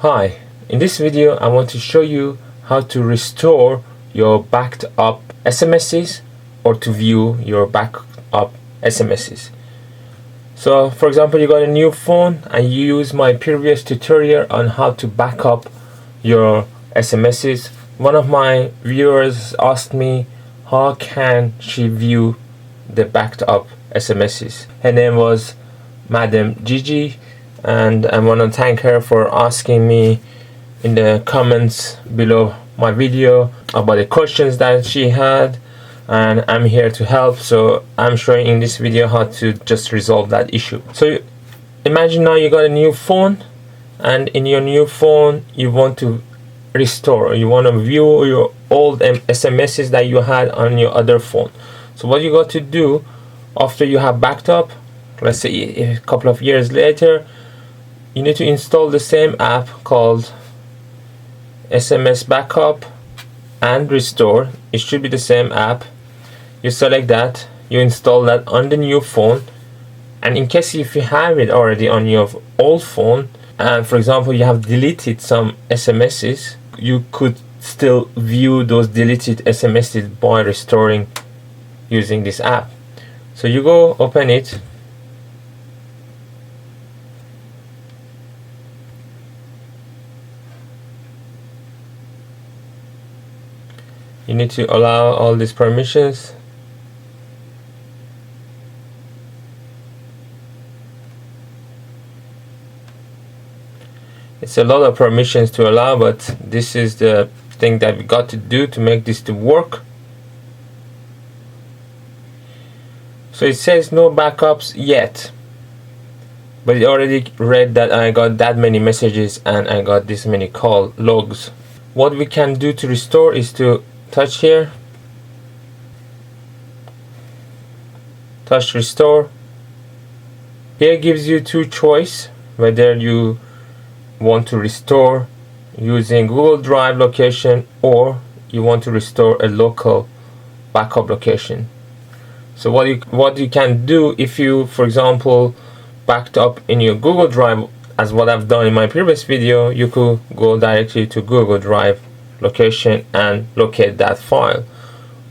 Hi, in this video I want to show you how to restore your backed up SMSs or to view your backed up SMSs. So for example, you got a new phone and you use my previous tutorial on how to back up your SMSs. One of my viewers asked me how can she view the backed up SMSs. Her name was Madam Gigi, and I want to thank her for asking me in the comments below my video about the questions that she had, and I'm here to help. So I'm showing in this video how to just resolve that issue. So imagine now you got a new phone, and in your new phone you want to restore, you want to view your old SMSs that you had on your other phone. So what you got to do after you have backed up, let's say a couple of years later, you need to install the same app called SMS Backup and Restore. It should be the same app. You select that, you install that on the new phone, and in case if you have it already on your old phone, and for example you have deleted some SMSs, you could still view those deleted SMSs by restoring using this app. So you go open it, you need to allow all these permissions. It's a lot of permissions to allow, but this is the thing that we got to do to make this to work. So it says no backups yet, but it already read that I got that many messages and I got this many call logs. What we can do to restore is to touch here, touch restore. Here gives you two choice, whether you want to restore using Google Drive location or you want to restore a local backup location. So what you can do, if you for example backed up in your Google Drive, as what I've done in my previous video, you could go directly to Google Drive location and locate that file,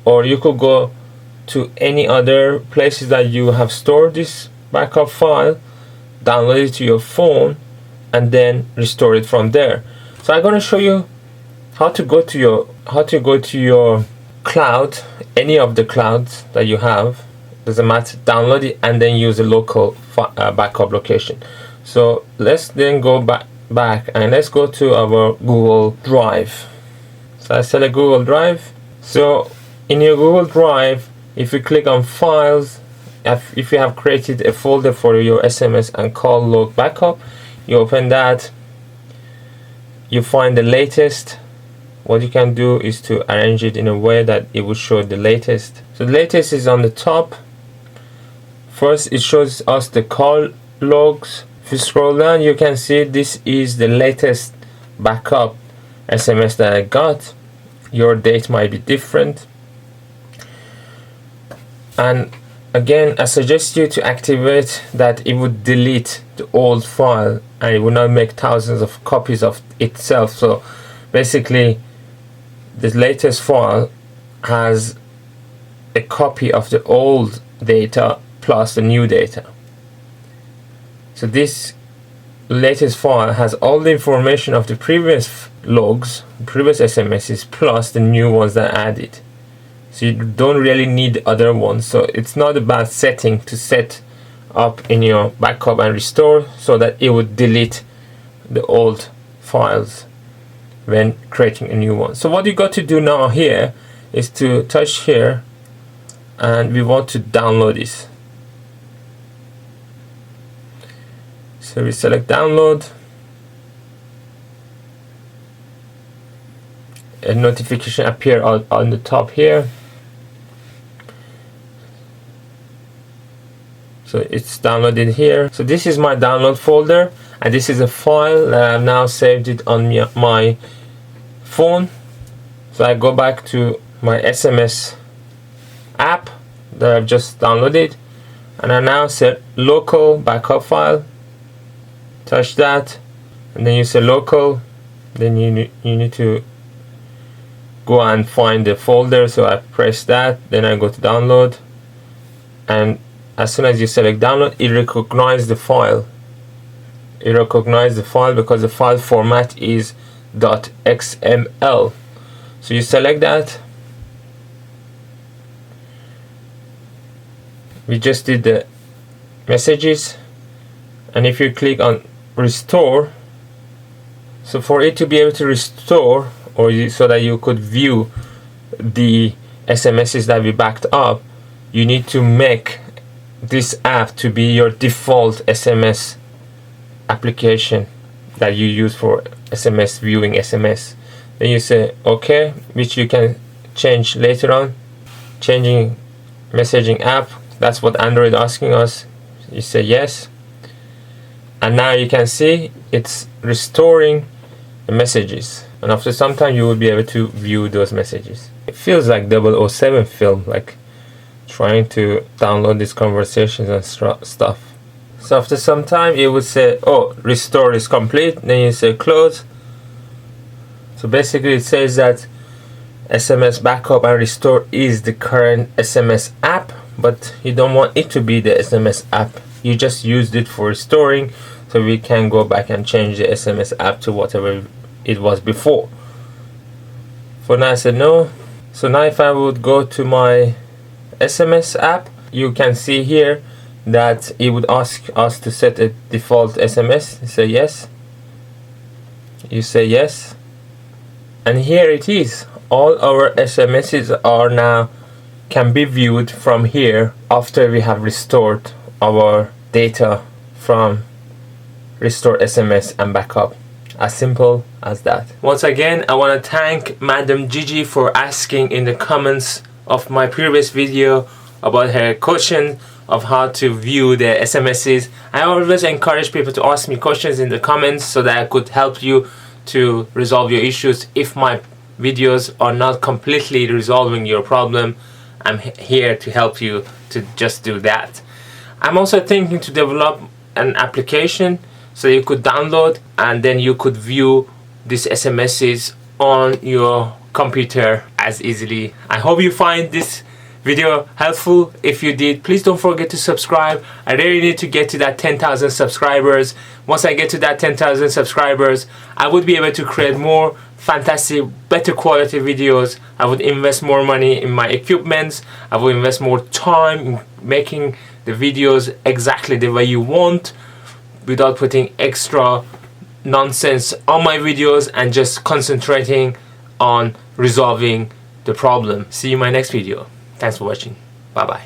or you could go to any other places that you have stored this backup file, download it to your phone, and then restore it from there. So I'm going to show you how to go to your cloud, any of the clouds that you have, doesn't matter, download it and then use a local backup location. So let's then go back and let's go to our Google Drive. So I select Google Drive. So in your Google Drive, if you click on files, if you have created a folder for your SMS and call log backup, you open that, you find the latest. What you can do is to arrange it in a way that it will show the latest. So the latest is on the top. First it shows us the call logs. If you scroll down, you can see this is the latest backup SMS that I got. Your date might be different, and again I suggest you to activate that it would delete the old file and it will not make thousands of copies of itself. So basically the latest file has a copy of the old data plus the new data. So this latest file has all the information of the previous logs, previous SMSs, plus the new ones that are added. So you don't really need other ones. So it's not a bad setting to set up in your backup and restore so that it would delete the old files when creating a new one. So what you got to do now here is to touch here, and we want to download this. So we select download. A notification appear on the top here. So it's downloaded here. So this is my download folder, and this is a file that I've now saved it on my phone. So I go back to my SMS app that I've just downloaded, and I now set local backup file, touch that, and then you say local, then you need to go and find the folder. So I press that, then I go to download, and as soon as you select download, it recognizes the file. It recognizes the file because the file format is .xml. So you select that. We just did the messages, and if you click on restore, so for it to be able to restore, or so that you could view the SMSs that we backed up, you need to make this app to be your default SMS application that you use for SMS viewing SMS. Then you say OK, which you can change later on. Changing messaging app, that's what Android asking us. You say yes, and now you can see it's restoring the messages, and after some time you will be able to view those messages. It feels like 007 film, like trying to download these conversations and stuff. So after some time it would say, oh, restore is complete, then you say close. So basically it says that SMS Backup and Restore is the current SMS app, but you don't want it to be the SMS app. You just used it for restoring, so we can go back and change the SMS app to whatever it was before. For now I said no. So now if I would go to my SMS app, you can see here that it would ask us to set a default SMS. You say yes. You say yes. And here it is. All our SMSs are now can be viewed from here after we have restored our data from Restore SMS and Backup. As simple as that. Once again, I want to thank Madam Gigi for asking in the comments of my previous video about her question of how to view the SMSs. I always encourage people to ask me questions in the comments so that I could help you to resolve your issues. If my videos are not completely resolving your problem, I'm here to help you to just do that. I'm also thinking to develop an application so you could download and then you could view these SMSs on your computer as easily. I hope you find this video helpful. If you did, please don't forget to subscribe. I really need to get to that 10,000 subscribers. Once I get to that 10,000 subscribers, I would be able to create more fantastic, better quality videos. I would invest more money in my equipment. I would invest more time in making the videos exactly the way you want, without putting extra nonsense on my videos and just concentrating on resolving the problem. See you in my next video. Thanks for watching. Bye bye.